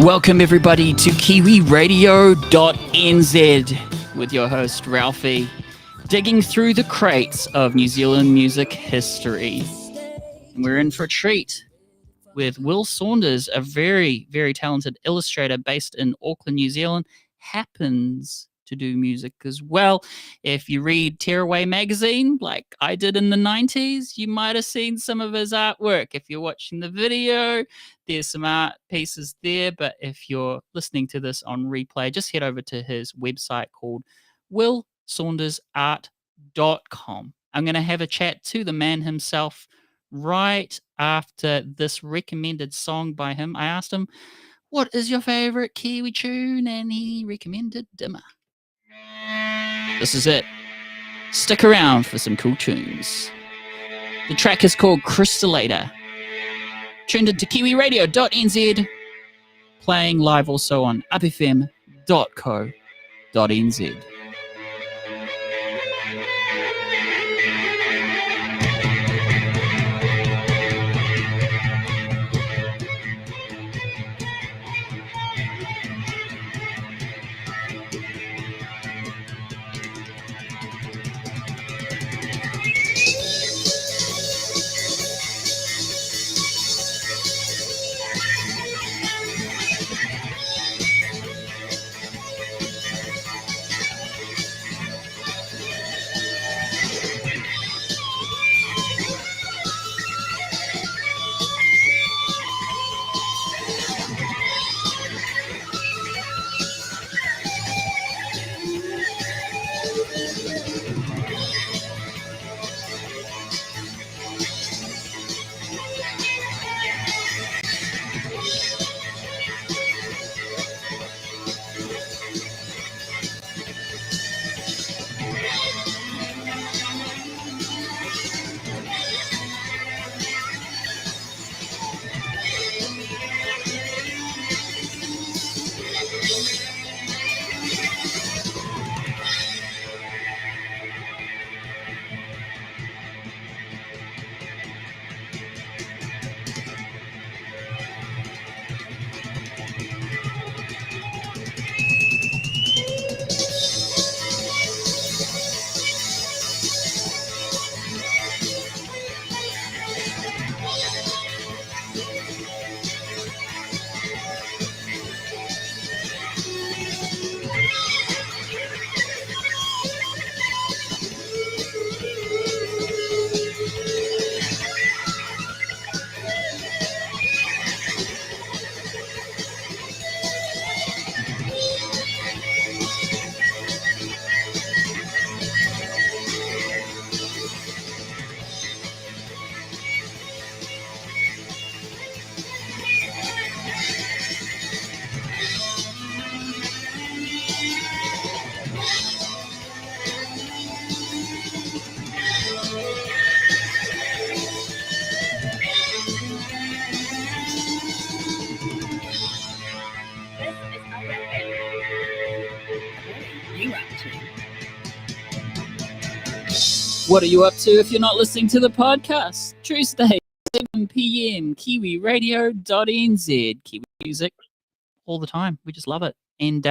Welcome everybody to KiwiRadio.nz with your host Ralphie, digging through the crates of New Zealand music history. And we're in for a treat with Will Saunders, a very, very talented illustrator based in Auckland, New Zealand, happens to do music as well. If you read Tearaway magazine, like I did in the 90s, you might have seen some of his artwork. If you're watching the video, there's some art pieces there. But if you're listening to this on replay, just head over to his website called willsaundersart.com. I'm going to have a chat to the man himself right after this recommended song by him. I asked him, what is your favorite Kiwi tune? And he recommended Dimmer. This is it. Stick around for some cool tunes. The track is called Crystallator. Tuned into KiwiRadio.nz, playing live also on upfm.co.nz. What are you up to if you're not listening to the podcast? Tuesday, 7 p.m, KiwiRadio.nz. Kiwi music all the time. We just love it. And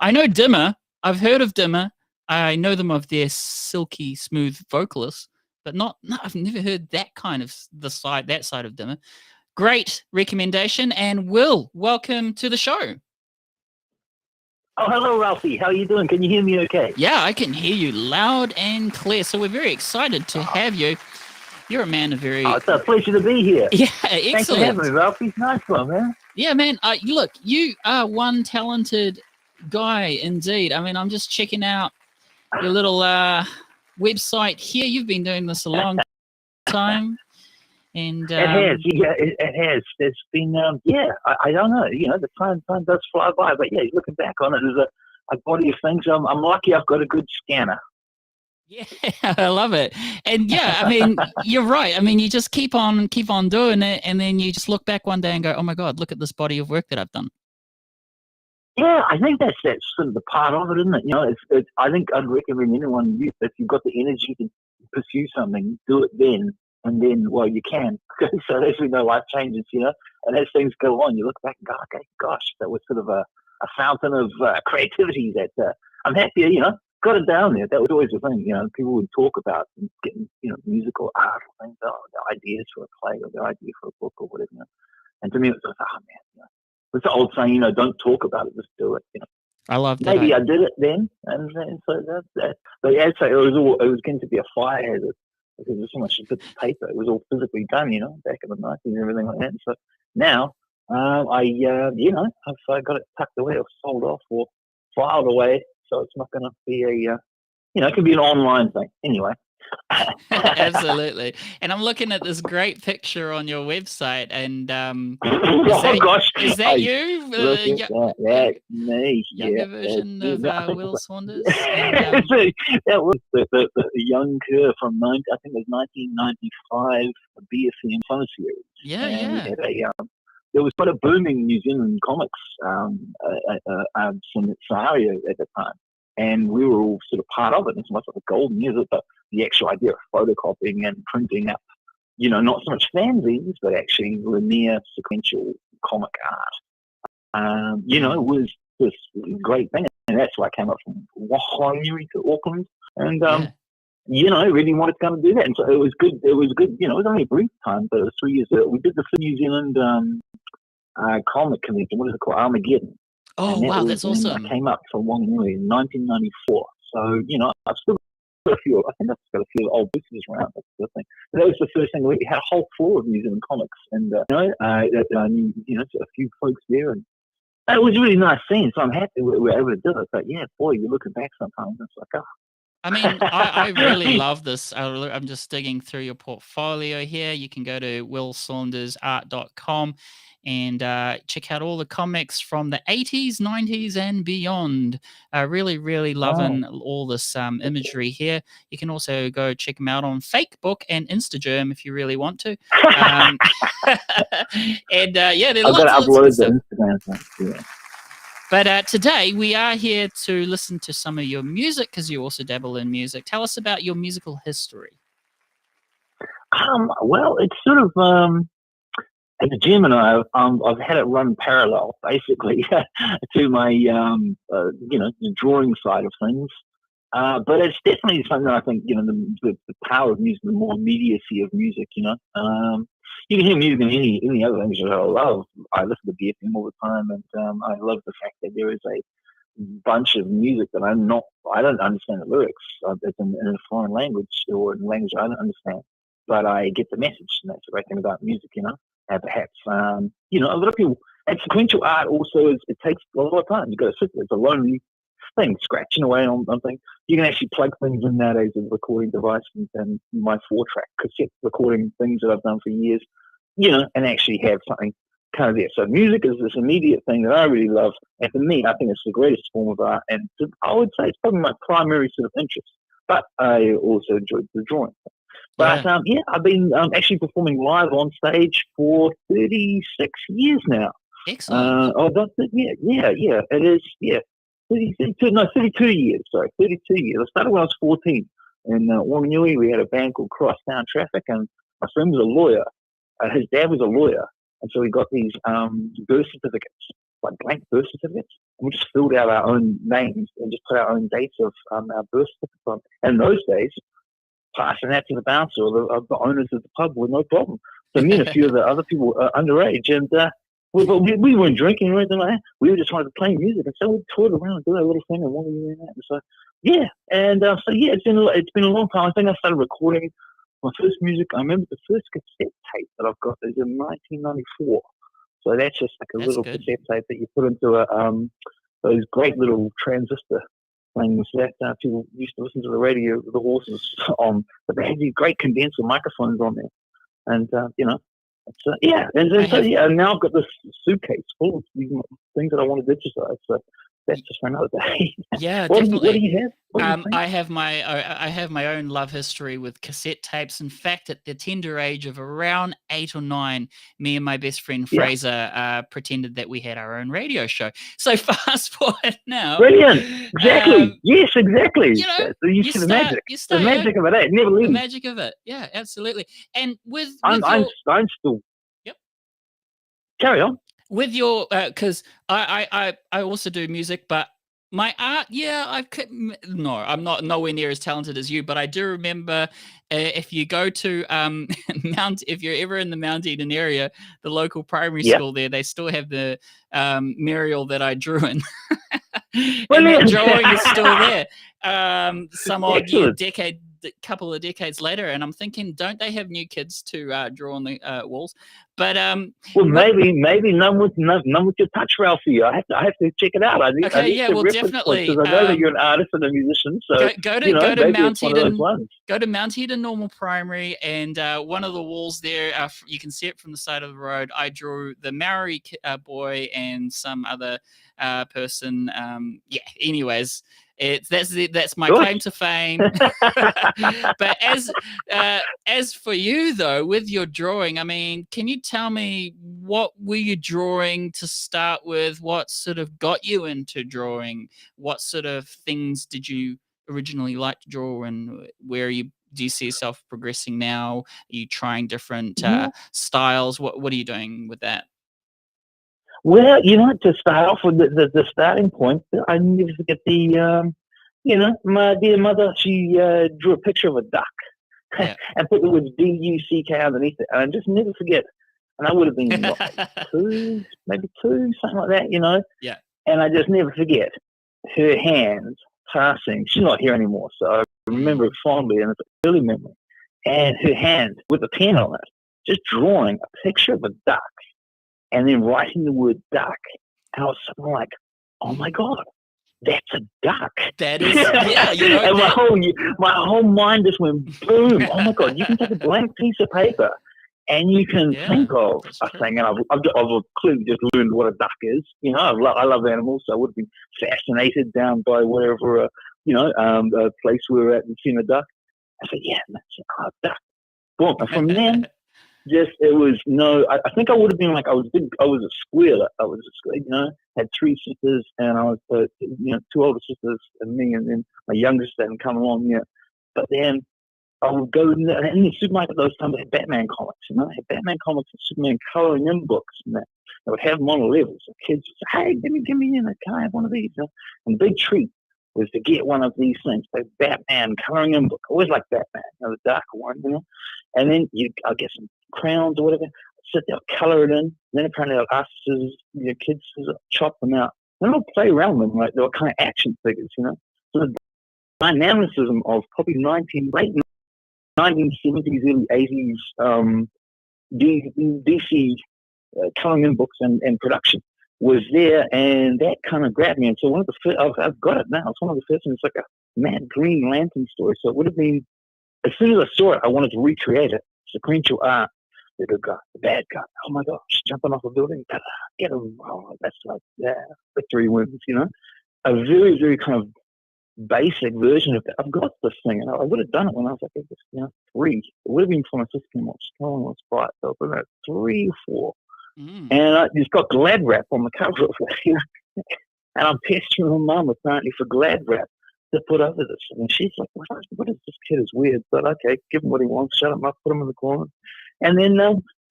I know Dimmer. I've heard of Dimmer. I know them of their silky, smooth vocalists, but I've never heard that kind of that side of Dimmer. Great recommendation. And Will, welcome to the show. Oh, hello, Ralphie. How are you doing? Can you hear me okay? Yeah, I can hear you loud and clear. So we're very excited to have you. You're a man of very... Oh, it's a pleasure to be here. Yeah, excellent. Thanks for having me, Ralphie. Nice one, man. Yeah, man. Look, you are one talented guy indeed. I mean, I'm just checking out your little website here. You've been doing this a long time. And it has, it has. There's been, I don't know, the time does fly by, but yeah, looking back on it, there's a body of things. I'm lucky I've got a good scanner. Yeah, I love it. And yeah, I mean, you're right. I mean, you just keep on doing it, and then you just look back one day and go, oh my God, look at this body of work that I've done. Yeah, I think that's sort of the part of it, isn't it? I think I'd recommend anyone, if you've got the energy to pursue something, do it then. And then, well, you can. So as we know, life changes, And as things go on, you look back and go, okay, gosh, that was sort of a fountain of creativity that I'm happy, got it down there. That was always the thing, people would talk about getting, musical art or things, the ideas for a play or the idea for a book or whatever. And to me, it was like, oh man, it's the old saying, don't talk about it, just do it. I love that. Maybe I did it then, and so that's that. But yeah, so it was going to be a fire hazard because there's so much bits of paper. It was all physically done, back in the 90s and everything like that. And so now, I've got it tucked away or sold off or filed away, so it's not going to be it can be an online thing anyway. Absolutely. And I'm looking at this great picture on your website, and is that you? That's me. Younger version of Will Saunders. That was the young Kerr from I think it was 1995 BFM Fun Series. Yeah. We had there was quite a booming New Zealand comics scenario at the time. And we were all sort of part of it. It's much like the golden years, but the actual idea of photocopying and printing up, not so much fanzines, but actually linear sequential comic art, was this great thing. And that's why I came up from Whanganui to Auckland. And, really wanted to come and do that. And so it was good. It was only a brief time, but it was 3 years. We did the New Zealand comic convention. What is it called? Armageddon. Oh, wow, that's awesome. I came up from Whanganui in 1994. So, I've still got a few, I think I've got a few old boosters around. That's the thing. But that was the first thing. We had a whole floor of New Zealand comics. And, I knew, a few folks there. And it was a really nice scene. So I'm happy we were able to do it. But, yeah, boy, you're looking back sometimes. It's like, oh. I mean, I really love this. I'm just digging through your portfolio here. You can go to willsaundersart.com and check out all the comics from the 80s, 90s, and beyond. Really, really loving all this imagery here. You can also go check them out on Facebook and Instagram if you really want to. And there's lots of good stuff. Yeah. But today we are here to listen to some of your music because you also dabble in music. Tell us about your musical history. Well, it's sort of at the gym, and I've had it run parallel basically to my the drawing side of things. But it's definitely something that I think the power of music, the more immediacy of music. You can hear music in any other language that I love. I listen to BFM all the time, and I love the fact that there is a bunch of music that I don't understand the lyrics. It's in a foreign language or in a language I don't understand, but I get the message, and that's the great thing about music, And perhaps, a lot of people, and sequential art also it takes a lot of time. You've got to sit there. It's a lonely thing, scratching away on something. You can actually plug things in nowadays with a recording device and my 4-track cassette recording things that I've done for years, and actually have something kind of there. So music is this immediate thing that I really love. And for me, I think it's the greatest form of art. And I would say it's probably my primary sort of interest. But I also enjoyed the drawing. But I've been actually performing live on stage for 36 years now. Excellent. It is, 32 years, sorry, 32 years. I started when I was 14. In Whanganui, we had a band called Crosstown Traffic, and my friend was a lawyer. His dad was a lawyer, and so we got these birth certificates, like blank birth certificates, and we just filled out our own names and just put our own dates of our birth certificates on. And in those days, passing that to the bouncer or the owners of the pub with no problem. So me and a few of the other people underage, and we weren't drinking or anything like that. We were just wanted to play music, and so we toured around and did our little thing and one and that. And so it's been a long time. I think I started recording my first music. I remember the first cassette tape that I've got is in 1994. So that's just like a little cassette tape that you put into those great little transistor things that people used to listen to the radio with the horses on. But they had these great condenser microphones on there, and and now I've got this suitcase full of these things that I want to digitize. So that's just for another day. Yeah, what definitely. What do you have? I have my own love history with cassette tapes. In fact, at the tender age of around 8 or 9, me and my best friend Fraser pretended that we had our own radio show. So fast forward now. Brilliant. Exactly. Yes, exactly. You see the magic. The magic of it. It never leaves. The magic of it. Yeah, absolutely. And with I'm still. Yep. Carry on. With your, because I also do music, but my art, yeah, no, I'm not nowhere near as talented as you, but I do remember if you go to if you're ever in the Mount Eden area, the local primary Yep. school there, they still have the mural that I drew in. And that Brilliant. drawing is still there. Some odd year, couple of decades later, and I'm thinking, don't they have new kids to draw on the walls? But well, maybe none with your touch, Ralphie. I have to check it out. I need yeah, the well, reference definitely. because I know that you're an artist and a musician. So go to maybe Mount it's one of those Eden. ones. Go to Mount Eden Normal Primary, and one of the walls there, you can see it from the side of the road. I drew the Maori boy and some other person. Yeah. Anyways, that's my claim to fame. But as for you though, with your drawing, I mean, can you tell me what were you drawing to start with? What sort of got you into drawing? What sort of things did you originally like to draw, and where do you see yourself progressing now? Are you trying different styles? What are you doing with that? Well, to start off with the starting point, I never forget my dear mother, she drew a picture of a duck and put the words DUCK underneath it. And I just never forget. And I would have been maybe two, something like that, Yeah. And I just never forget her hands passing. She's not here anymore, so I remember it fondly, and it's an early memory. And her hand with a pen on it, just drawing a picture of a duck and then writing the word duck. And I was something like, oh my God, that's a duck. That is, yeah, and my whole mind just went boom. Oh my God, you can take a blank piece of paper and you can think of a thing. And I've clearly just learned what a duck is. I love animals, so I would have been fascinated down by wherever, a place we were at and seen a duck. I said, yeah, that's a duck. Boom. And from then, it was I think I would have been like, I was a squealer. Had three sisters, and I was, two older sisters and me, and then my youngest hadn't come along yet. But then I would go in the supermarket those times. They had Batman comics, they had Batman comics and Superman coloring in books, and that. They would have them on the levels. The kids would say, hey, give me can I have one of these? And the big treat was to get one of these things, the Batman coloring in book. I always like Batman, the darker one, And then I'll get some crayons or whatever, sit there, color it in. Then apparently I'll ask the kids to chop them out. Then I'll play around with them like they were kind of action figures, So the dynamicism of probably late 1970s, early 80s DC coloring in books and production was there, and that kind of grabbed me. And so one of the first, I've got it now. It's one of the first, and it's like a Mad Green Lantern story. So it would have been, as soon as I saw it, I wanted to recreate it. Sequential art. The good guy, the bad guy. Oh my gosh, jumping off a building. Get him. Oh, that's like, victory wins, A very, very kind of basic version of that. I've got this thing, and I would have done it when I was like, 3. It would have been from a system of Strong was 5. So I was about 3 or 4. And I just got Glad Wrap on the cover of it, And I'm pestering my mum apparently for Glad Wrap to put over this. And she's like, what is this kid is weird. But okay, give him what he wants, shut him up, put him in the corner. And then,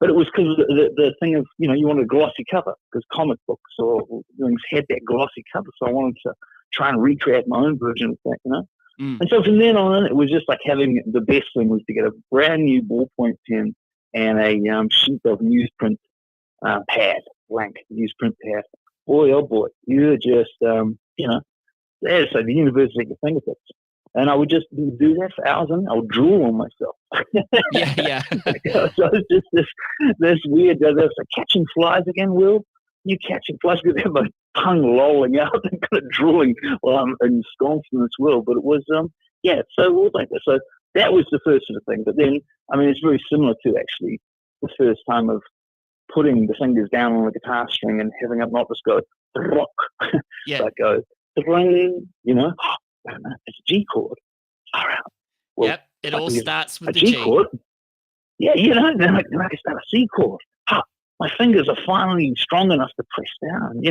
but it was because the thing of, you wanted a glossy cover, because comic books or things had that glossy cover. So I wanted to try and recreate my own version of that, And so from then on, it was just like having, the best thing was to get a brand new ballpoint pen and a sheet of newsprint pad, blank newsprint pad. Boy, oh boy, you're just, there's like the university at your fingertips. And I would just do that for hours, and I would drool on myself. Yeah. So it's just this weird, there's like catching flies again, Will. You catching flies, because I have my tongue lolling out and kind of drooling while I'm ensconced in this world. But it was, so it was like that. So that was the first sort of thing. But then, I mean, it's very similar to actually the first time of putting the fingers down on the guitar string and having it not just go rock, but go, it's a G chord. All right. Well, it all starts with a the G chord. Yeah, then I can start a C chord. My fingers are finally strong enough to press down,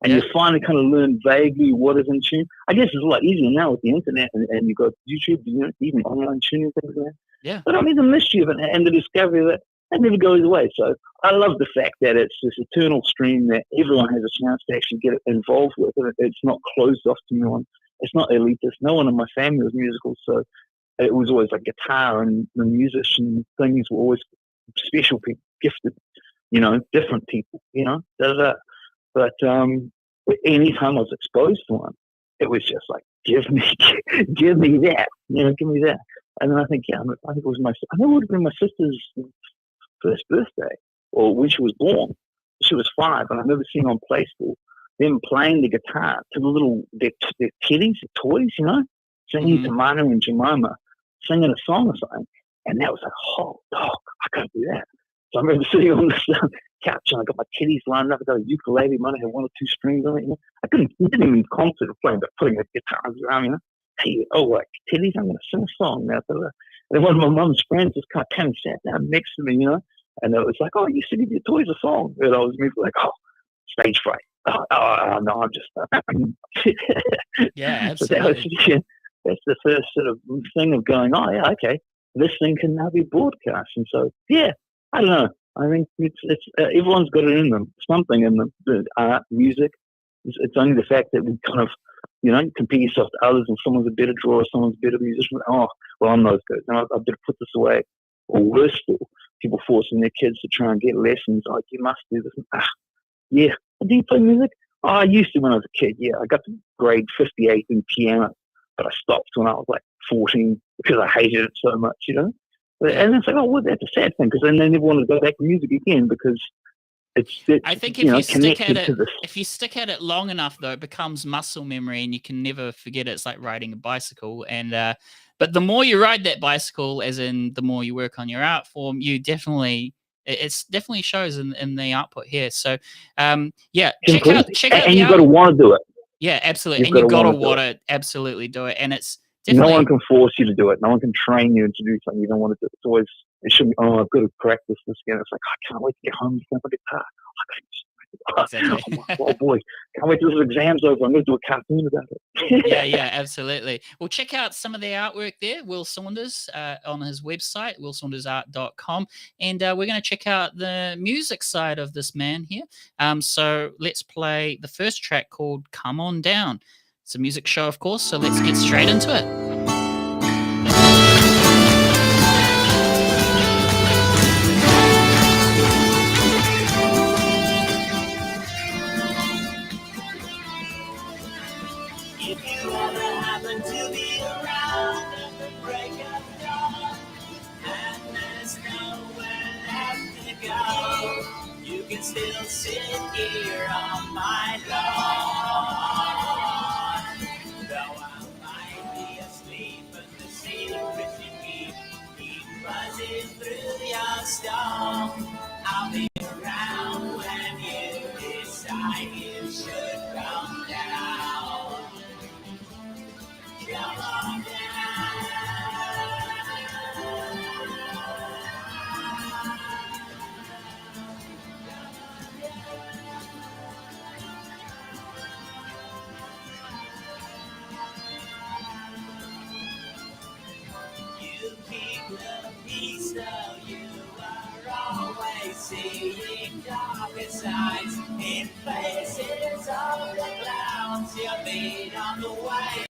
and you finally kind of learn vaguely what is in tune. I guess it's a lot easier now with the internet, and you've got YouTube, even online tuning things there. Yeah. But I mean, the mystery of it and the discovery that That never goes away. So I love the fact that it's this eternal stream that everyone has a chance to actually get involved with, and it's not closed off to anyone. It's not elitist. No one in my family was musical, so it was always like guitar and the musician things were always special people, gifted, different people, But anytime I was exposed to one, it was just like, give me, give me that, give me that. And then I think, I think it was I think it would have been my sister's first birthday, or when she was born. She was 5, and I remember seeing on Play School them playing the guitar to the little their teddies, their toys, singing to Manu and Jemima, singing a song or something, and that was like, oh, dog, I can't do that. So I remember sitting on this couch, and I got my teddies lined up. I got a ukulele, might have 1 or 2 strings on it. I didn't even concert of playing, but putting a guitar around, Hey, like teddies, I'm going to sing a song now. And then one of my mum's friends just kind of sat down next to me, and it was like, oh, you should give your toys a song. And I was like, oh, stage fright. Oh, no, I'm just. Yeah, So that was, absolutely. that's the first sort of thing of going, oh, yeah, okay, this thing can now be broadcast. And so, yeah, I don't know. I think it's everyone's got it in them, something in them. Art, music. It's only the fact that we kind of, compare yourself to others, and someone's a better drawer, someone's a better musician. Oh, well, I'm those guys. And I better put this away. Or worse still, people forcing their kids to try and get lessons. Like, you must do this. Yeah. Do you play music? Oh, I used to when I was a kid. Yeah, I got to grade 58 in piano, but I stopped when I was like 14 because I hated it so much, Yeah. And it's like, oh, well, that's a sad thing, because then they never want to go back to music again, because it's I think if you stick at connected to it, this. if you stick at it long enough, though, it becomes muscle memory, and you can never forget it. It's like riding a bicycle, and but the more you ride that bicycle, as in the more you work on your art form, you definitely it's definitely shows in the output here. So, yeah, Completely. check out And the you've got art. to want to do it. Yeah, absolutely, You've and got you to gotta want to do want it. to absolutely do it, and it's No one definitely can force you to do it. No one can train you to do something you don't want to do. It's always, it should be, oh, I've got to practice this again. It's like, I can't wait to get home to play my guitar. exactly. Oh boy, can't wait till this exam's over. I'm going to do a cartoon about Yeah, it. yeah, absolutely. Well, check out some of the artwork there, Will Saunders, on his website, willsaundersart.com. And we're going to check out the music side of this man here. So let's play the first track called Come On Down. It's a music show, of course, so let's get straight into it. If you ever happen to be around at the break of dawn and there's nowhere left to go, you can still sit here on my lawn. Though I might be asleep, but the secrets you keep buzzing through your storm. I'll be around when you decide you should come down. Come on down. You keep the peace, though you are always seeing darker sides in faces of the clouds you meet on the way.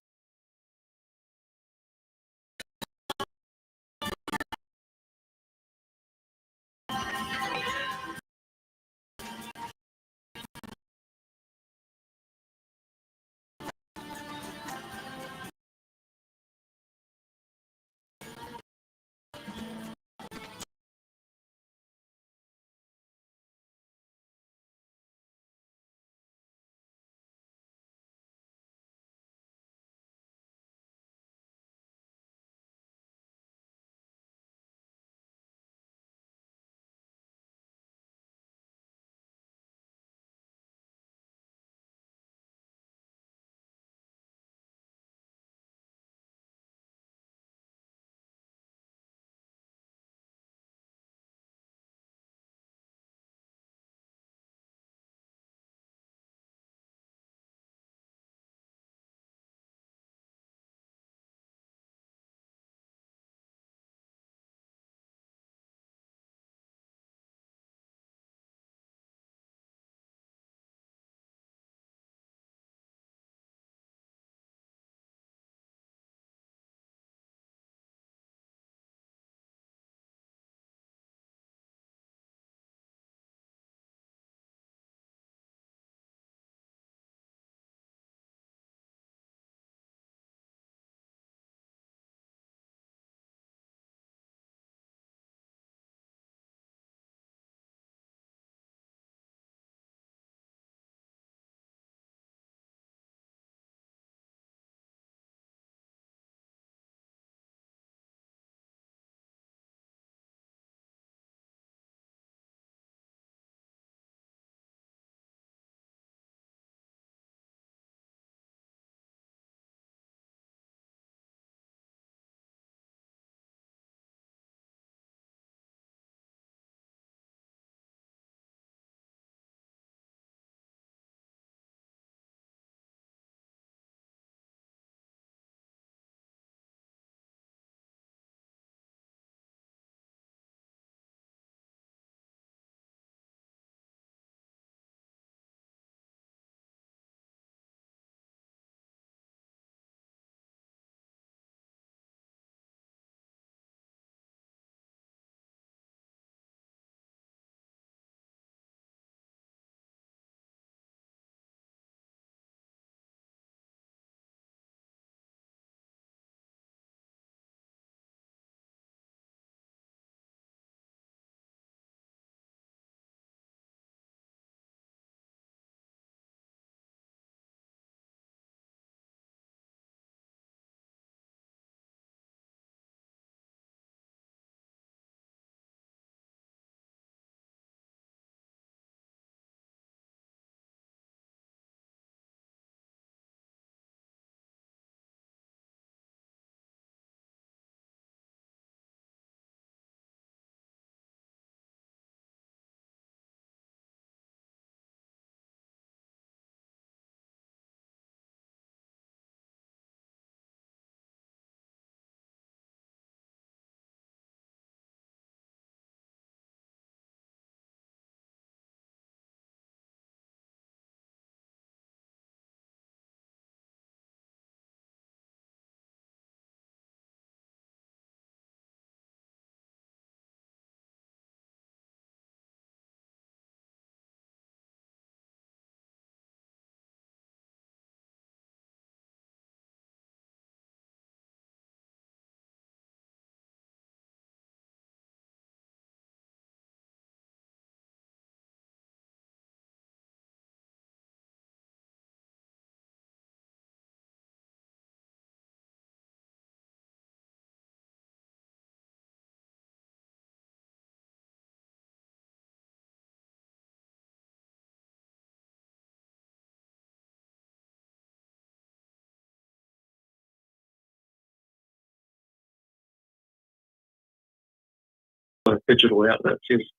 digital outlets. There's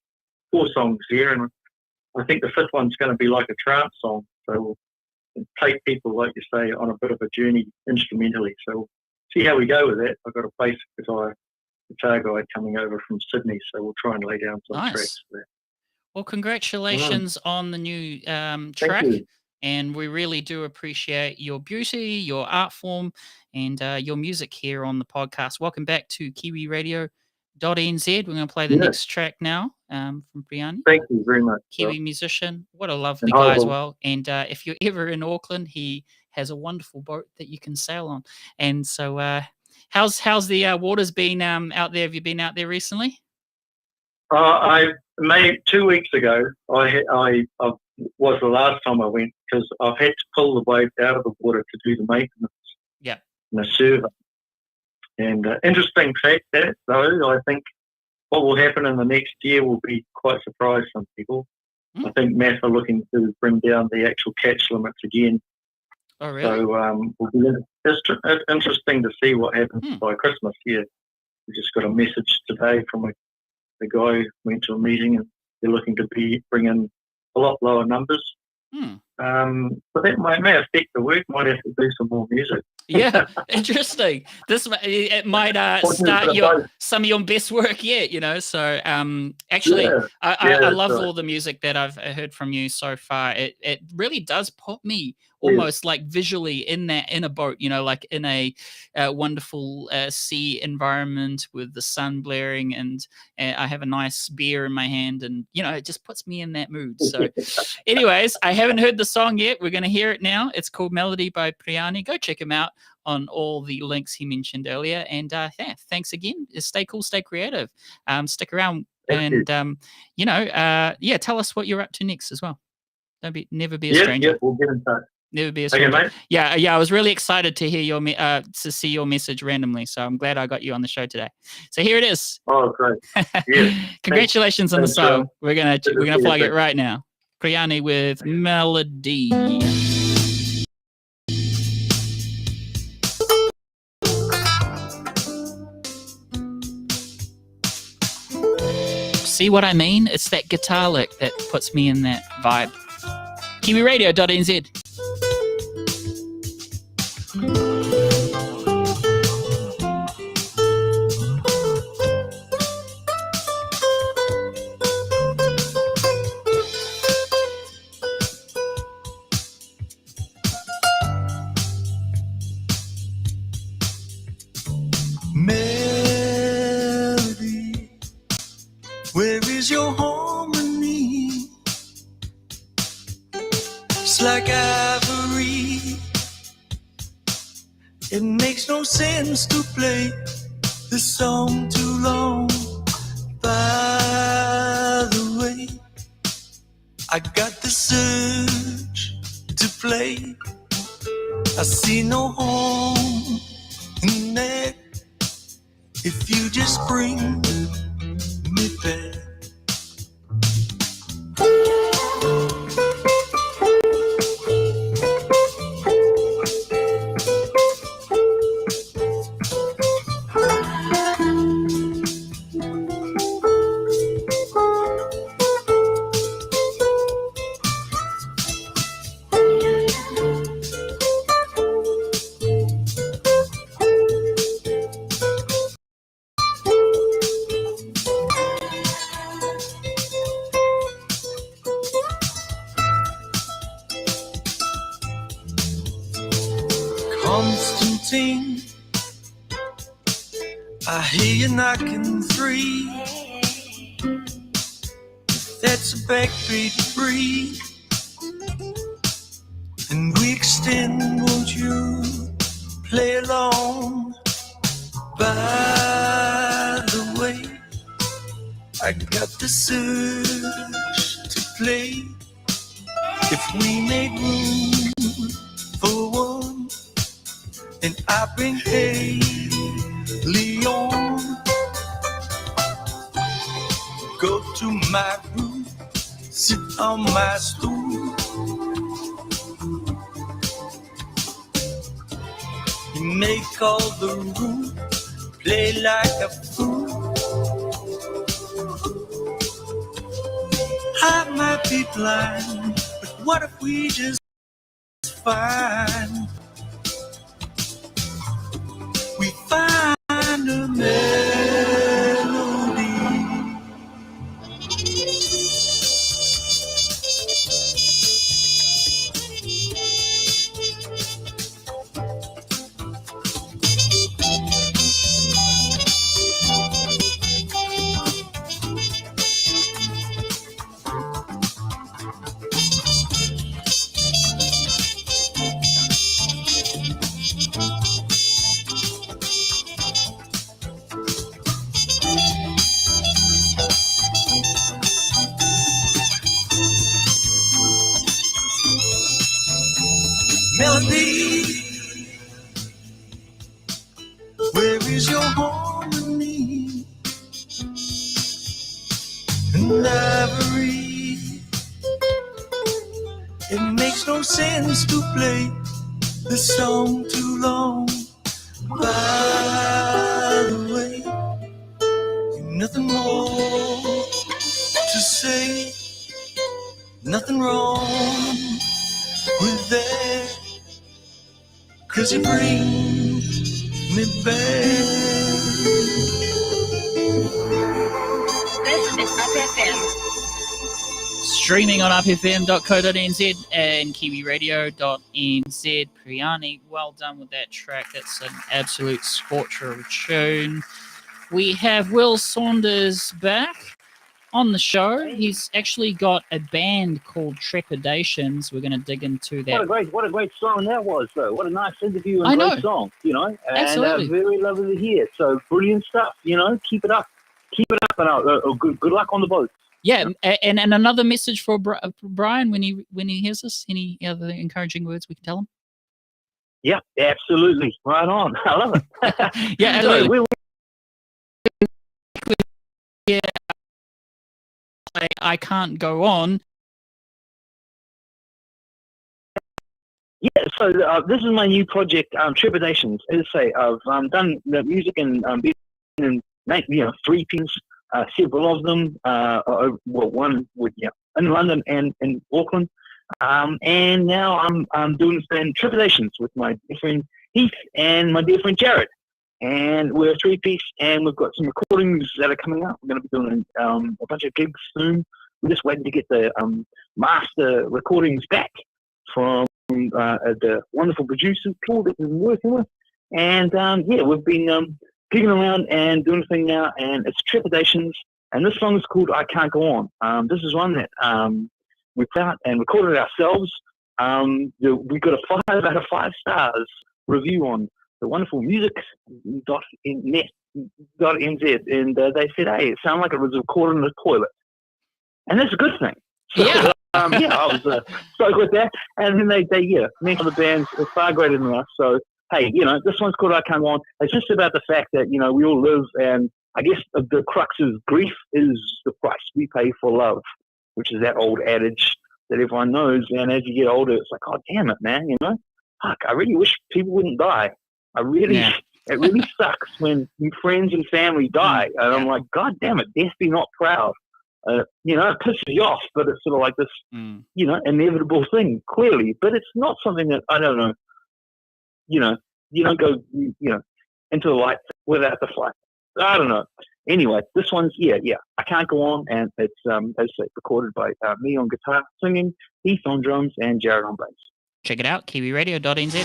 4 songs here, and I think the 5th one's going to be like a trance song. So we'll take people, like you say, on a bit of a journey instrumentally. So we'll see how we go with that. I've got a bass guitar guy coming over from Sydney, so we'll try and lay down some tracks for that. Well, congratulations on the new Thank track. you. And we really do appreciate your beauty, your art form, and your music here on the podcast. Welcome back to KiwiRadio.nz. We're going to play the next track now from Briani. Thank you very much. Kiwi musician. What a lovely guy as well. And if you're ever in Auckland, he has a wonderful boat that you can sail on. And so how's the waters been out there? Have you been out there recently? I made 2 weeks ago. I was the last time I went, because I've had to pull the boat out of the water to do the maintenance. Yeah. And the survey. And interesting fact that, though, I think what will happen in the next year will be quite surprise some people. I think MAF are looking to bring down the actual catch limits again. Oh, really? So it's interesting to see what happens by Christmas. Yeah, we just got a message today from the guy who went to a meeting, and they're looking to bring in a lot lower numbers. But that may affect the work. Might have to do some more music. Yeah, interesting. It might start some of your best work yet, So actually, I love all the music that I've heard from you so far. It really does put me almost like visually in a boat, like in a wonderful sea environment with the sun blaring, and I have a nice beer in my hand, and it just puts me in that mood. So anyways, I haven't heard the song yet. We're going to hear it now. It's called Melody by Priani. Go check him out on all the links he mentioned earlier. And thanks again. Stay cool, stay creative. Stick around. Thank you. Tell us what you're up to next as well. Never be a stranger. Yeah, we'll get in touch. Never be a stranger. Okay, yeah. I was really excited to hear to see your message randomly. So I'm glad I got you on the show today. So here it is. Oh, great! Yeah. Congratulations on the song. We're gonna plug it right now. Priani with Melody. See what I mean? It's that guitar lick that puts me in that vibe. KiwiRadio.nz. Melody, where is your harmony? It's like ivory. It makes no sense to play this song too long. By the way, I got the surge to play. I see no harm in that if you just bring me back. Constantine, I hear you knocking 3. That's a backbeat breathe, and we extend. Won't you play along? By the way, I got the surge to play. If we make room for one, and I bring Haley on, go to my room, sit on my stool. You make all the room play like a fool. be blind, but what if we just find we find a melody? Melody, where is your harmony and ivory? It makes no sense to play this song too long. By the way, nothing more to say, nothing wrong with that, 'cause you bring me back. This is UpFM. Streaming on upfm.co.nz and kiwiradio.nz. Priyani, well done with that track. That's an absolute scorcher of a tune. We have Will Saunders back on the show. He's actually got a band called Trepidations. We're going to dig into that. What a great song that was, though. What a nice interview I and know. great song, you know. And Absolutely. very lovely to hear. So brilliant stuff, you know. Keep it up. Keep it up, and good luck on the boat. Yeah, and another message for Brian when he hears this. Any other encouraging words we can tell him? Yeah, absolutely. Right on. I love it. Yeah, absolutely. Yeah, I can't go on. Yeah, so this is my new project, Trepidations. As I say, I've done the music and been in 3 pieces, several of them. One in London and in Auckland, and now I'm doing this band Trepidations with my dear friend Heath and my dear friend Jared, and we're a 3-piece, and we've got some recordings that are coming up. We're going to be doing a bunch of gigs soon. We're just waiting to get the master recordings back from the wonderful producer Paul that we've been working with, and we've been gigging around and doing a thing now, and it's Trepidations, and this song is called I Can't Go On. This is one that we found and recorded ourselves. We got a 5 out of 5 stars review on the wonderful music.net.nz, and they said, hey, it sounded like it was recorded in the toilet, and that's a good thing. So, Yeah. I was stoked with that. And then they mentioned the bands are far greater than us. So, hey, this one's called I Can't Go On. It's just about the fact that, we all live, and I guess the crux of grief is the price we pay for love, which is that old adage that everyone knows. And as you get older, it's like, oh, damn it, man, fuck, I really wish people wouldn't die. It really sucks when friends and family die. And I'm like, God damn it, death be not proud. It pisses you off, but it's sort of like this, inevitable thing, clearly. But it's not something that, I don't know, you don't go, into the light without the flight. I don't know. Anyway, this one's, I Can't Go On, and it's, as I say, recorded by me on guitar, singing, Heath on drums, and Jared on bass. Check it out, kiwiradio.nz.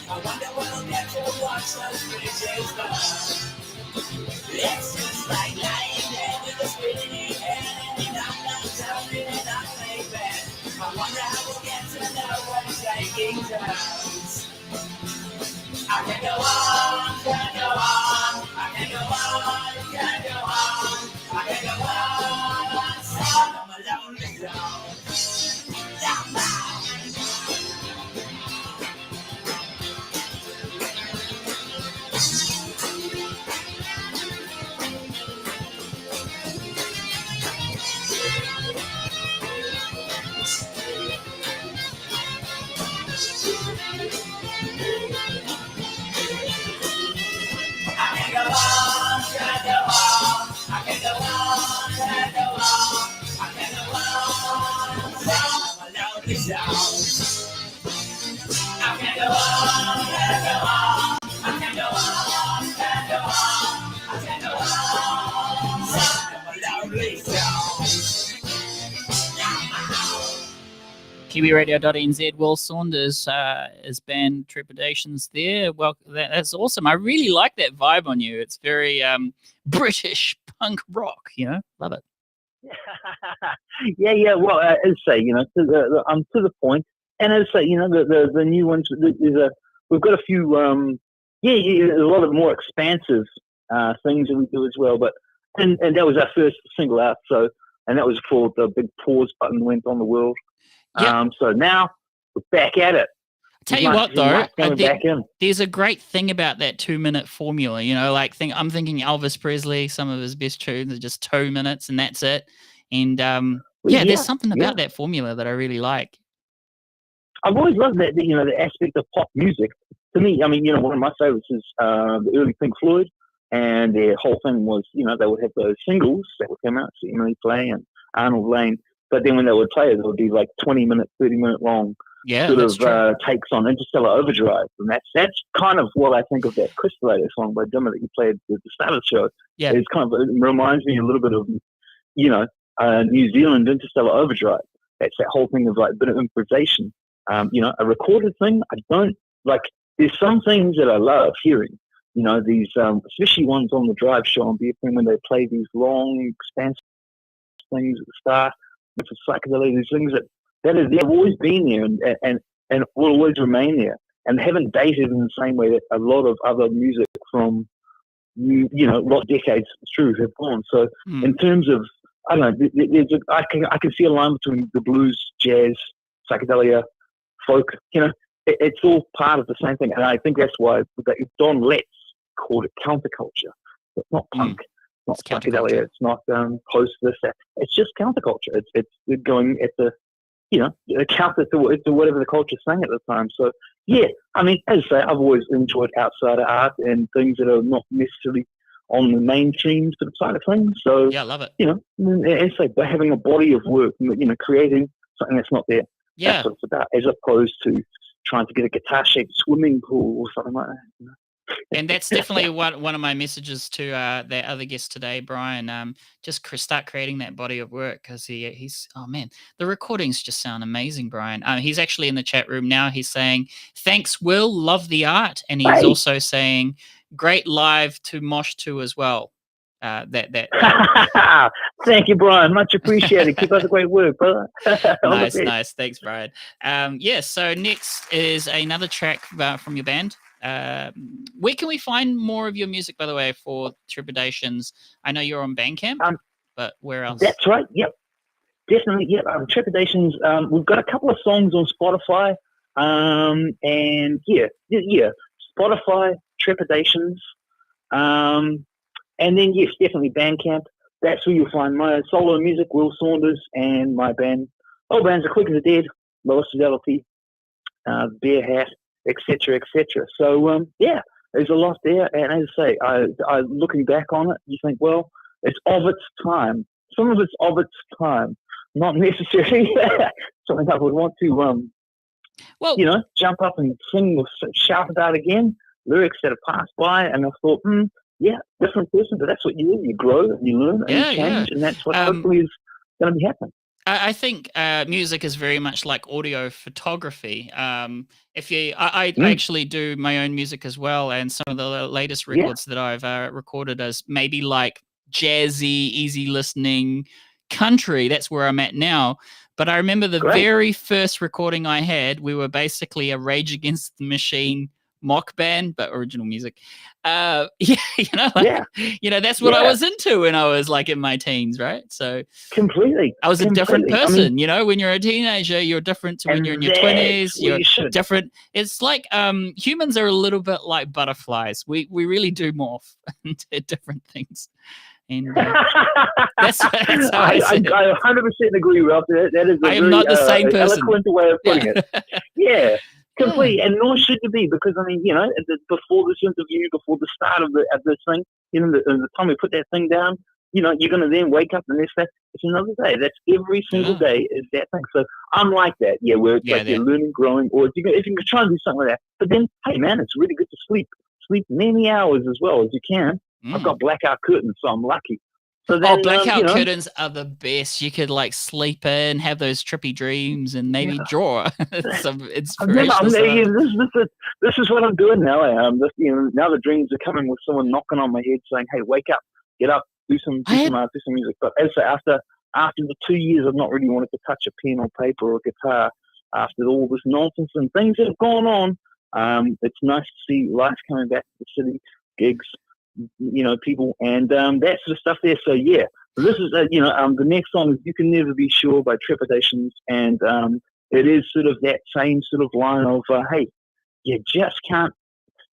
I wonder when I'll get to watch those bridges burn. It's just like lying there with a spinning head, and I'm not telling and I'm like that. I wonder how we'll get to know when taking turns. I can go on, can go on, I can go on, can go on, I can go on, so I'm a lonely dog. Down, down. me down. I can't go on, can't go on. I can't go on, can't go on. I can't go on. I'm a lonely KiwiRadio.nz, Will Saunders, his band Trepidations there. Well, that's awesome. I really like that vibe on you. It's very British punk rock, love it. Yeah. Well, as I say, I'm to the point, and as I say, the new ones. We've got a few, a lot of more expansive things that we do as well. But and that was our first single out, and that was before the big pause button went on the world. Yep. So now we're back at it. Tell you what, though, back in. There's a great thing about that 2-minute formula. I'm thinking Elvis Presley. Some of his best tunes are just 2 minutes, and that's it. And there's something about that formula that I really like. I've always loved that, the aspect of pop music. To me, I mean, one of my favorites is the early Pink Floyd, and their whole thing was, they would have those singles that would come out, so Emily Play and Arnold Lane. But then when they would play it, it would be like 20-minute, 30-minute long takes on Interstellar Overdrive. And that's kind of what I think of that Crystallizer song by Dimmer that you played at the start of the show. Yeah. It reminds me a little bit of, New Zealand Interstellar Overdrive. That's that whole thing of like a bit of improvisation. A recorded thing, I don't like. There's some things that I love hearing. These, especially ones on the drive show on BFM when they play these long, expansive things at the start. It's a psychedelic, these things they've always been there and will always remain there, and haven't dated in the same way that a lot of other music from a lot of decades through have gone. So in terms of, I don't know, I can see a line between the blues, jazz, psychedelia, folk. It's all part of the same thing, and I think that's why Don Letts called it counterculture. It's not punk. Not psychedelia. It's not post this. That. It's just counterculture. It's going at the, counter to whatever the culture's saying at the time. So yeah, I mean, as I say, I've always enjoyed outsider art and things that are not necessarily on the mainstream sort of side of things. So yeah, I love it. As I say, by having a body of work, creating something that's not there. Yeah, that's what it's about, as opposed to trying to get a guitar-shaped swimming pool or something like that. And that's definitely one of my messages to that other guest today, Brian. Just start creating that body of work, because he's the recordings just sound amazing, Brian. He's actually in the chat room now. He's saying, "Thanks, Will. Love the art," and he's also saying, "Great live to Mosh to as well." Thank you, Brian. Much appreciated. Keep up the great work, brother. Nice. Thanks, Brian. So next is another track from your band. Where can we find more of your music, by the way, for Trepidations? I know you're on Bandcamp, but where else? That's right. Yep. Definitely. Yep. Trepidations. We've got a couple of songs on Spotify. And Spotify, Trepidations. And then, yes, definitely Bandcamp. That's where you'll find my solo music, Will Saunders, and my band. All bands are Quick as the Dead, Lowest Fidelity, Bear Hat, etc., etc. So, there's a lot there. And as I say, I looking back on it, you think, well, it's of its time. Some of it's of its time, not necessarily something I would want to, jump up and sing or shout about again. Lyrics that have passed by, and I thought, different person, but that's what you do. You grow and you learn and you change, and that's what hopefully is going to be happening. I think music is very much like audio photography. I actually do my own music as well, and some of the latest records that I've recorded is maybe like jazzy, easy listening country. That's where I'm at now. But I remember the very first recording I had, we were basically a Rage Against the Machine mock band, but original music. That's what I was into when I was like in my teens, right? So completely, I was a different person. When you're a teenager, you're different to when you're in your 20s. You're different. It's like humans are a little bit like butterflies. We really do morph into different things. And that's how I 100% agree, Ralph. That is I am not the same person. Eloquent way of putting it. Yeah. Complete, and nor should you be, because I mean, before this interview, before the start of this thing, the time we put that thing down, you're going to then wake up the next day. It's another day. That's every single day is that thing. So I'm like that. Yeah, where it's like you're learning, growing, or if you can try and do something like that. But then, hey, man, it's really good to sleep. Sleep many hours as well as you can. I've got blackout curtains, so I'm lucky. So then, blackout curtains are the best. You could like sleep in, have those trippy dreams, and maybe draw some inspirational stuff. This is what I'm doing now. Now the dreams are coming with someone knocking on my head saying, "Hey, wake up, get up, do some music." But as I say, after the 2 years, I've not really wanted to touch a pen or paper or guitar. After all this nonsense and things that have gone on, it's nice to see life coming back to the city, gigs, people, and that sort of stuff there. So yeah, this is the next song is "You Can Never Be Sure" by Trepidations, and it is sort of that same sort of line of hey, you just can't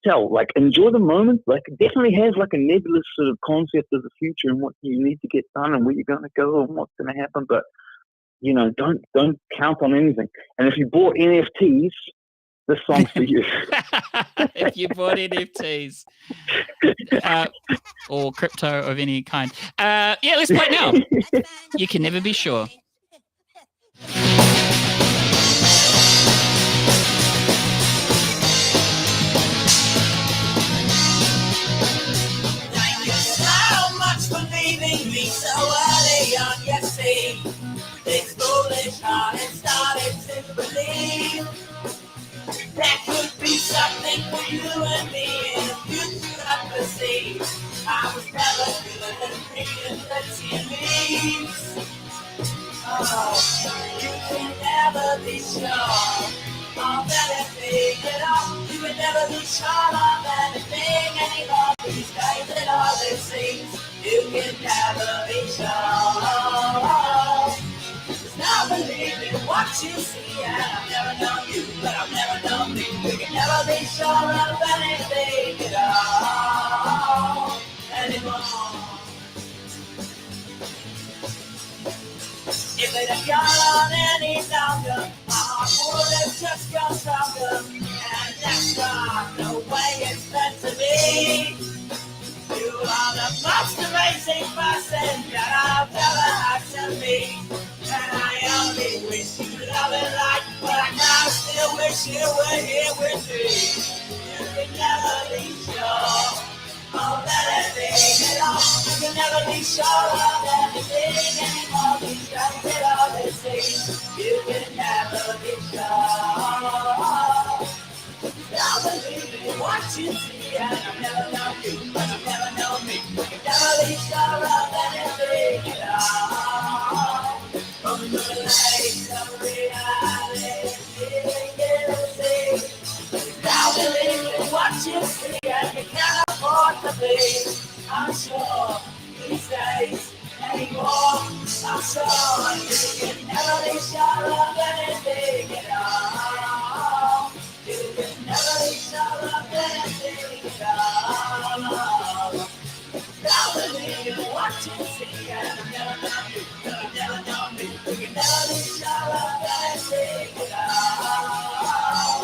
tell. Like, enjoy the moment. Like, it definitely has like a nebulous sort of concept of the future and what you need to get done and where you're going to go and what's going to happen. But don't count on anything. And if you bought NFTs, this song's for you. If you bought NFTs or crypto of any kind, let's play it now. You can never be sure. Thank you so much for leaving me so early on your seat. This foolish heart had started to believe that could be something for you and me in the future I perceive. I was never good at reading the tea leaves. Oh, you can never be sure of anything at all. You can never be sure of anything anymore. These days and all these things, you can never be sure. Now believe in what you see, and I've never known you, but I've never known me. We can never be sure of anything at all anymore. If it had gone on any longer, my heart would have just gone stronger, and that's not the way it's meant to be. You are the most amazing person that I've ever had to meet. And I only wish you love and light, but I now still wish you were here with me. You can never be sure of anything at all. You can never be sure of anything anymore. These days and all these things, you can never be sure. Now believe in what you see, and I've never known you, but I've never known me. You can never be sure of anything at all. From the lakes of reality, you see. Now believe in what you see, and you can't afford to be. I'm sure these days anymore. I'm sure you can never be sure of anything at all. You can never be sure of anything at all. Now believe in what you see, and I've never known you, but I've never known me. You can never be sure of anything at all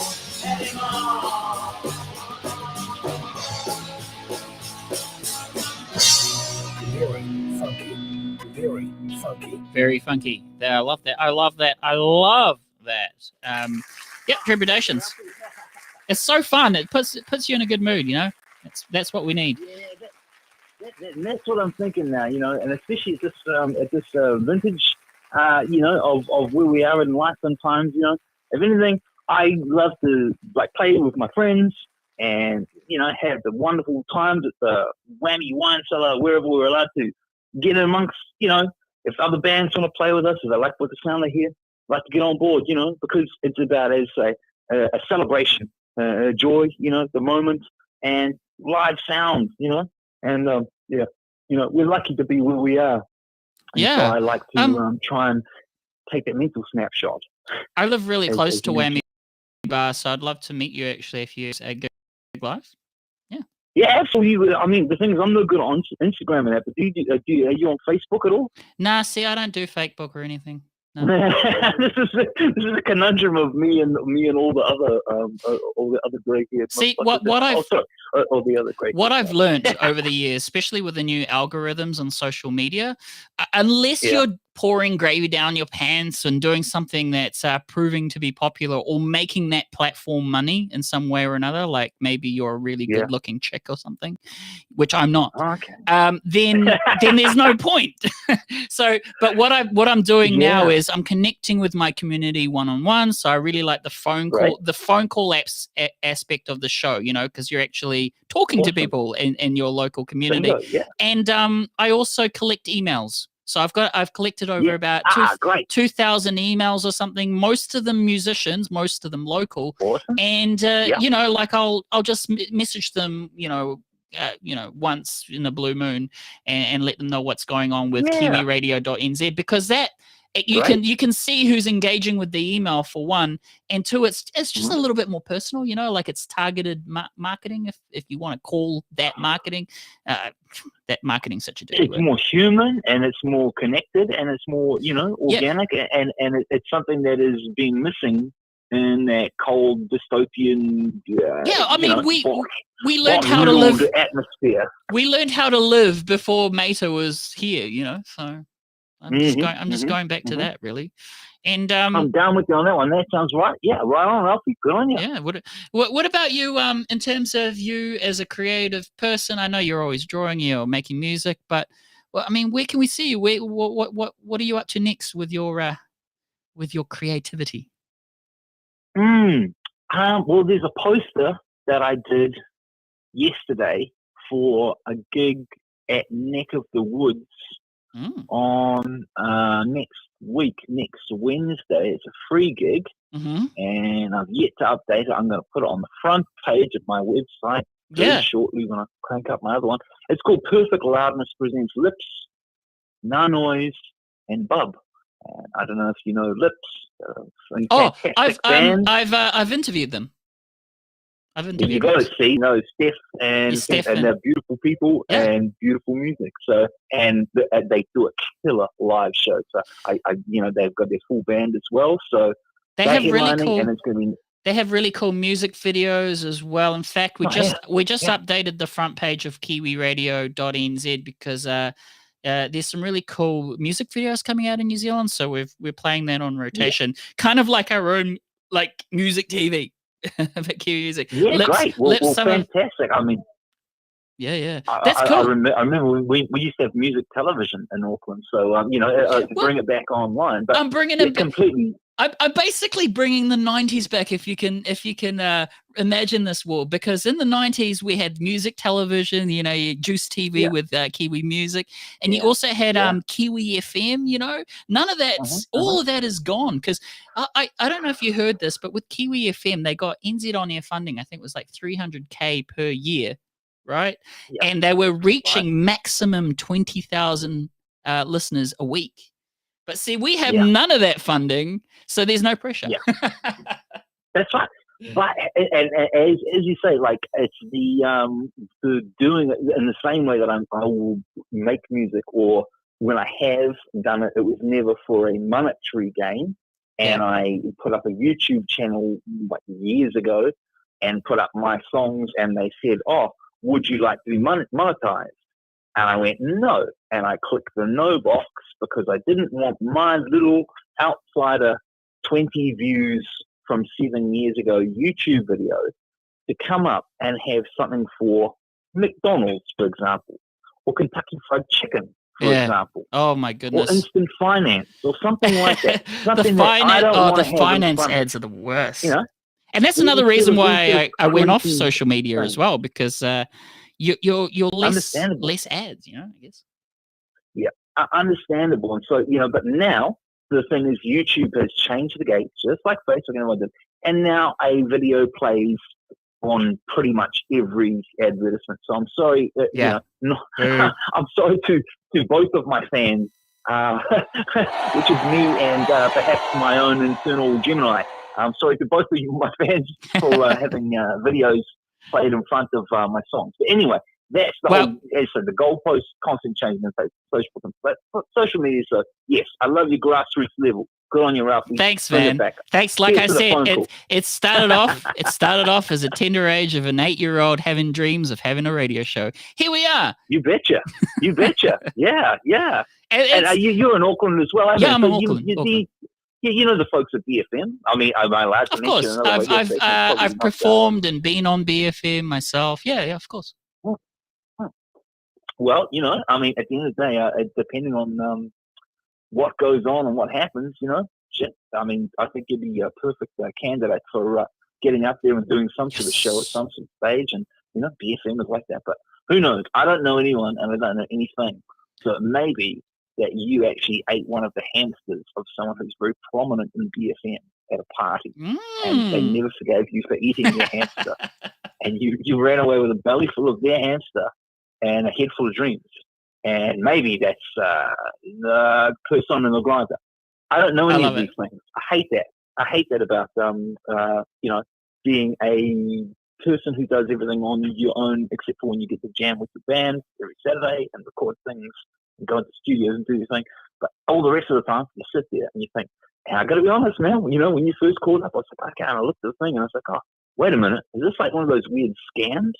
anymore. Very funky. I love that. I love that. I love that. Trepidations. It's so fun. It puts you in a good mood. That's what we need. Yeah, that's what I'm thinking now. And especially at this vintage, of where we are in life. Sometimes, if anything, I love to like play with my friends and have the wonderful times at the Whammy Wine Cellar, wherever we're allowed to get amongst. If other bands want to play with us, if they like what the sound they hear, like to get on board. Because it's about, as I say, a celebration, a joy. The moment and live sound. And we're lucky to be where we are. And so I like to try and take that mental snapshot. I live really close to Whammy Bar, so I'd love to meet you actually if you gig live. Yeah, absolutely. I mean, the thing is, I'm no good on Instagram and that, but are you on Facebook at all? Nah, see, I don't do Facebook or anything. No. This is a conundrum of me and all the other great here. See, what I've all the other great What I've stuff. learned over the years, especially with the new algorithms on social media, unless Yeah. you're pouring gravy down your pants and doing something that's proving to be popular or making that platform money in some way or another, like maybe you're a really Yeah. good looking chick or something, which I'm not, Okay. then there's no point. So, but what I'm doing now Yeah. is I'm connecting with my community one-on-one. So I really like the phone call, aspect of the show, you know, because you're actually talking to Awesome. people in your local community. Bingo, yeah. And I also collect emails. So I've collected over Yeah. about Great. 2,000 emails or something. Most of them musicians, most of them local. Awesome. And Yeah. you know, like I'll just message them, you know, once in a blue moon and let them know what's going on with Yeah. kiwiradio.nz, because that you Great. can see who's engaging with the email for one, and two, it's just Mhm. a little bit more personal, you know, like it's targeted marketing, if you want to call that marketing. That marketing's such a dirty It's word. more human and it's more connected and it's more, you know, Yeah. organic it's something that is being missing in that cold dystopian. Yeah, I you mean, know, we learned how to live. atmosphere. We learned how to live before Meta was here, you know. So I'm just going back to that, really. And I'm down with you on that one. That sounds right. Yeah, right on, Alfie. Good on you. yeah. What about you? In terms of you as a creative person, I know you're always drawing, or making music, but well, I mean, where can we see you? What are you up to next with your creativity? Well, there's a poster that I did yesterday for a gig at Neck of the Woods on next Wednesday. It's a free gig, and I've yet to update it. I'm going to put it on the front page of my website very shortly when I crank up my other one. It's called Perfect Loudness Presents Lips, No Noise, and Bub. And I don't know if you know Lips. I've interviewed them. You got to see, Steph and they're beautiful people and beautiful music. So, and they do a killer live show. So, they've got their full band as well. So they have really cool. And it's going to be. They have really cool music videos as well. In fact, we just updated the front page of kiwiradio.nz because there's some really cool music videos coming out in New Zealand. So we're playing that on rotation, kind of like our own like music TV. But Kiwi music. Yeah, great. Well, fantastic. I mean, yeah. That's cool. I remember we used to have music television in Auckland. So, to bring it back online. But I'm bringing it completely. I'm basically bringing the 90s back, if you can imagine this, Will, because in the 90s we had music television, you know, Juice TV with Kiwi music, and you also had Kiwi FM, you know. None of that, all of that is gone, because I don't know if you heard this, but with Kiwi FM they got NZ On Air funding. I think it was like 300K per year, right? Yeah. And they were reaching maximum 20,000 listeners a week. But see, we have none of that funding, so there's no pressure. Yeah. That's right. But and as you say, like it's the doing it in the same way that I will make music, or when I have done it, it was never for a monetary gain. And I put up a YouTube channel like years ago and put up my songs, and they said, "Oh, would you like to be monetized?" And I went, no. And I clicked the no box because I didn't want my little outsider 20 views from 7 years ago YouTube video to come up and have something for McDonald's, for example, or Kentucky Fried Chicken, for example. Oh, my goodness. Or Instant Finance, or something like that. Something the finance ads are the worst. You know? And that's another reason why I went off social media as well, because you're less ads, you know, I guess. Yeah, understandable. And so, but now the thing is YouTube has changed the game, just like Facebook and all that. And now a video plays on pretty much every advertisement. So I'm sorry, I'm sorry to both of my fans, which is me and perhaps my own internal Gemini. I'm sorry to both of you, my fans, for having videos played in front of my songs. But anyway, That's the Well- whole. As I said, the goalposts constantly changing in social media. So yes, I love your grassroots level. Good on you, Ralphie. Thanks, Bring it man. back. Thanks. Like Cheers I to the said, phone call. it started off. It started off as a tender age of an 8-year-old having dreams of having a radio show. Here we are. You betcha. You betcha. Yeah, yeah. And And it's- you're in Auckland as well. Yeah, I'm in So Auckland, Auckland. You know the folks at BFM. I mean, am I allowed to of mention course, another radio I've station? Probably I've not, performed and been on BFM myself. Yeah, of course. Well, I mean, at the end of the day, depending on what goes on and what happens, shit. I mean, I think you'd be a perfect candidate for getting up there and doing some sort of show at some sort of stage. And, BFM is like that. But who knows? I don't know anyone and I don't know anything. So it may be that you actually ate one of the hamsters of someone who's very prominent in BFM at a party. And they never forgave you for eating their hamster. And you ran away with a belly full of their hamster and a head full of dreams. And maybe that's the person in the grinder. I don't know any of these things. I hate that. I hate that about being a person who does everything on your own, except for when you get to jam with the band every Saturday and record things and go into studios and do your thing. But all the rest of the time, you sit there and you think, and I got to be honest, man. When you first called up, I was like, okay, and I looked at the thing and I was like, oh, wait a minute, is this like one of those weird scams?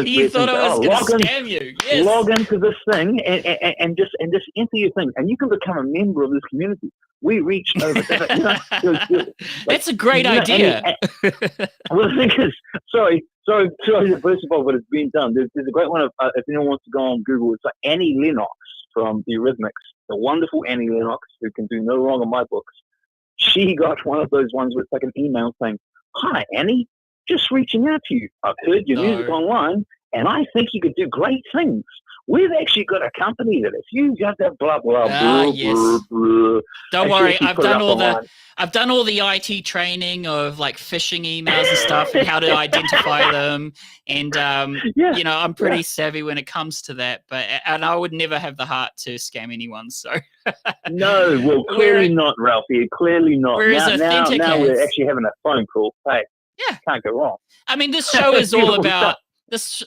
You thought I was going to scam you? Yes. Log into this thing and just enter your thing, and you can become a member of this community. We reach over. That's a great idea. Well, the thing is, sorry. First of all, but it's been done. There's a great one. If anyone wants to go on Google, it's like Annie Lennox from the Eurythmics, the wonderful Annie Lennox, who can do no wrong in my books. She got one of those ones where it's like an email saying, "Hi, Annie, just reaching out to you. I've heard your music online, and I think you could do great things. We've actually got a company that if you got that blah blah blah, yes. blah, Don't worry, I've done all the IT training of like phishing emails and stuff and how to identify them, and I'm pretty savvy when it comes to that. And I would never have the heart to scam anyone. So no, well, clearly not, Ralphie. Clearly not. Now we're actually having a phone call. Hey, can't go wrong. I mean, this show is all about. This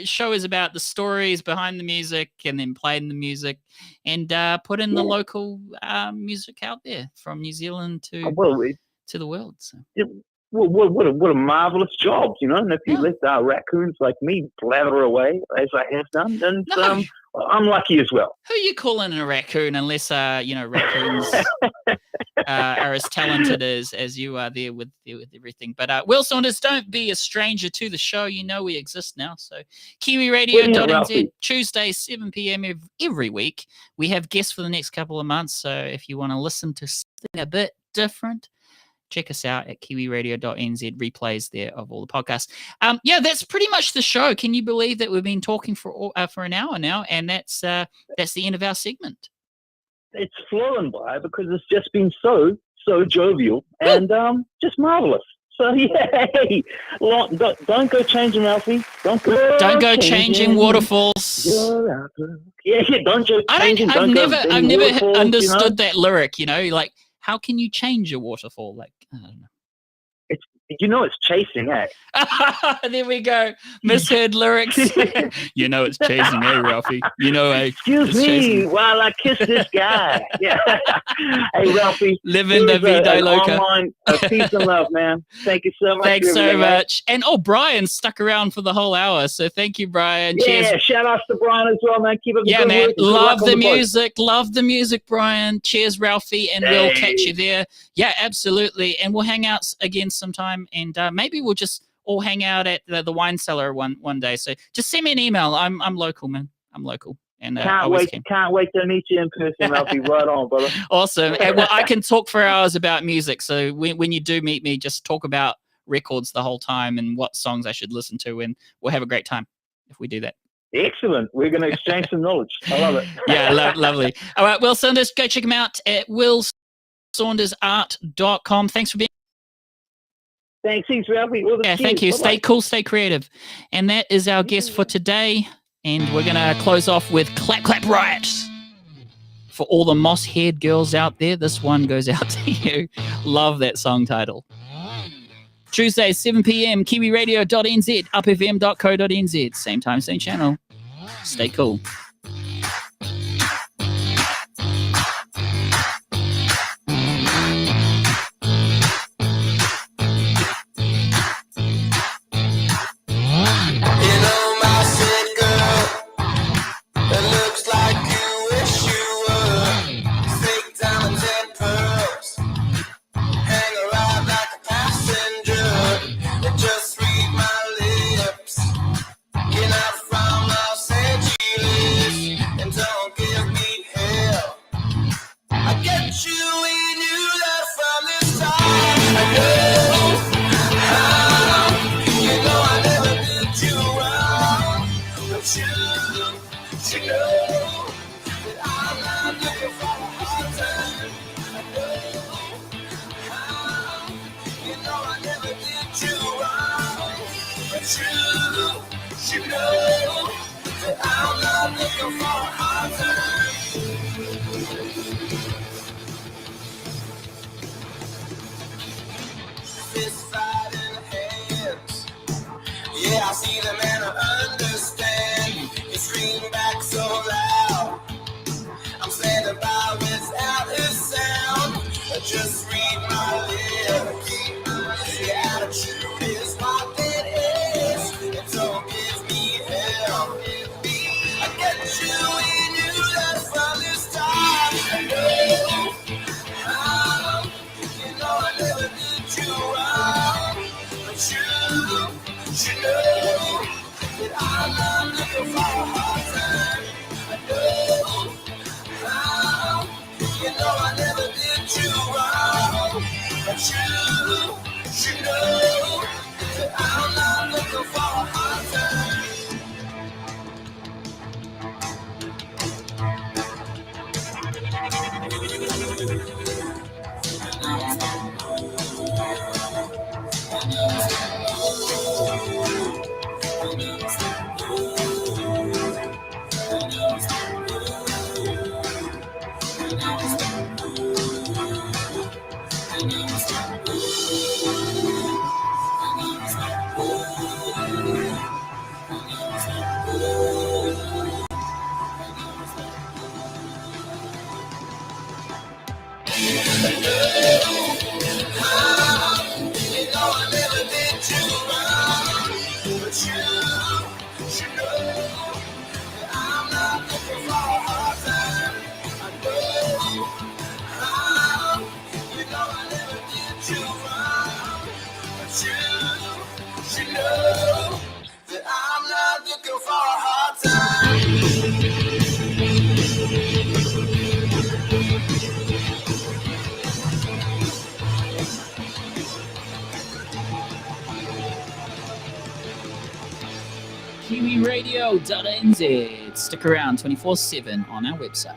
show is about the stories behind the music and then playing the music and putting the local music out there from New Zealand to the world. So. What a marvelous job, And if you let raccoons like me blather away as I have done, then I'm lucky as well. Who are you calling a raccoon unless raccoons are as talented as you are there with everything. But Will Saunders, don't be a stranger to the show. We exist now. So KiwiRadio.nz, Tuesday, 7 p.m. every week. We have guests for the next couple of months. So if you want to listen to something a bit different, check us out at kiwiradio.nz, replays there of all the podcasts. That's pretty much the show. Can you believe that we've been talking for an hour now, and that's the end of our segment? It's flown by because it's just been so jovial and just marvelous. So hey, don't go changing, Ralphie. Don't go changing waterfalls. Don't go changing. I've never understood that lyric. Like, how can you change a waterfall? Like, I don't know. It's chasing, eh? There we go. Misheard lyrics. It's chasing, eh, Ralphie? Excuse me while I kiss this guy. Yeah. Hey, Ralphie. Living the vida loca. Online, peace and love, man. Thank you so much. Thanks so much. And Brian stuck around for the whole hour, so thank you, Brian. Yeah, cheers. Shout out to Brian as well, man. Keep up the good man. work. Love the music. Love the music, Brian. Cheers, Ralphie, and we'll catch you there. Yeah, absolutely. And we'll hang out again sometime. And maybe we'll just all hang out at the wine cellar one day. So just send me an email. I'm local, man. I'm local. And can't wait to meet you in person. I'll be right on, brother. Awesome. And I can talk for hours about music. So when you do meet me, just talk about records the whole time and what songs I should listen to, and we'll have a great time if we do that. Excellent. We're going to exchange some knowledge. I love it. Yeah, lovely. All right, Will Saunders, go check him out at willsaundersart.com. Thanks for being. Thanks, Ralphie. Thank you. Bye-bye. Stay cool, stay creative. And that is our guest for today. And we're going to close off with Clap Clap Riot. For all the moss-haired girls out there, this one goes out to you. Love that song title. Tuesday, 7 p.m, kiwiradio.nz, upfm.co.nz. Same time, same channel. Stay cool. Yeah, I see them and I understand. You scream back so loud. I'm standing by without a sound. Just read my lips. Your attitude is what it is. And don't give me hell. I get you in you that from the start. You know I never did you wrong. But you know that I'm not looking for a hard time. I know. You know I never did you wrong. But you know that I'm not looking for a hard time. kiwiradio.nz. Stick around 24/7 on our website.